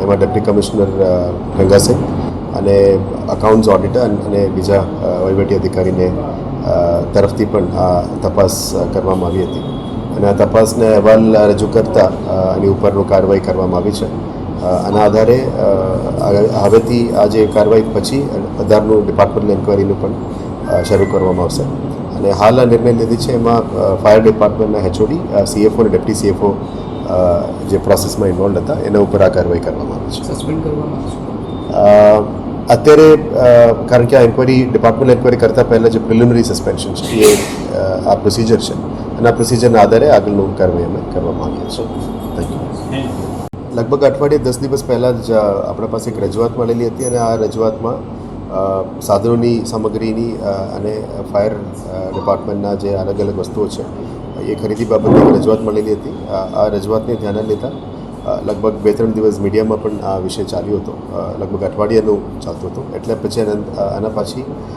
એમાં deputy commissioner Gangasingh અને accounts auditor અને બીજા વહીવટી અધિકારીને તરફથી પણ આ તપાસ કરવામાં આવી હતી અને આ તપાસને અહેવાલ રજૂ કરતાં એની ઉપરનું કાર્યવાહી કરવામાં આવી છે. આના આધારે હવેથી આ જે કાર્યવાહી પછી વધારનું ડિપાર્ટમેન્ટલ એન્ક્વાયરીનું પણ શરૂ કરવામાં આવશે અને હાલ આ નિર્ણય લીધી છે એમાં ફાયર ડિપાર્ટમેન્ટના HOD, CFO અને ડેપ્યુટી CFO જે પ્રોસેસમાં ઇન્વોલ્વ હતા એના ઉપર આ કાર્યવાહી કરવામાં આવી છે. સસ્પેન્ડ કરવામાં આવશે અત્યારે કારણ કે આ એન્ક્વાયરી ડિપાર્ટમેન્ટ એન્ક્વાયરી કરતાં પહેલાં જે પ્રિલિમિનરી સસ્પેન્શન છે એ આ પ્રોસિજર છે અને આ પ્રોસિજરના આધારે આગળનું કાર્યવાહી અમે કરવામાં આવીએ છીએ. Thank you. લગભગ અઠવાડિયે 10 દિવસ પહેલાં જ આપણા પાસે એક રજૂઆત મળેલી હતી અને આ રજૂઆતમાં સાધનોની સામગ્રીની અને ફાયર ડિપાર્ટમેન્ટના જે અલગ અલગ વસ્તુઓ છે એ ખરીદી બાબતે એક રજૂઆત મળેલી હતી. આ રજૂઆતને ધ્યાને લેતા લગભગ 2-3 દિવસ મીડિયામાં પણ આ વિષય ચાલ્યો હતો, લગભગ અઠવાડિયાનું ચાલતું હતું. એટલે પછી આના પાછી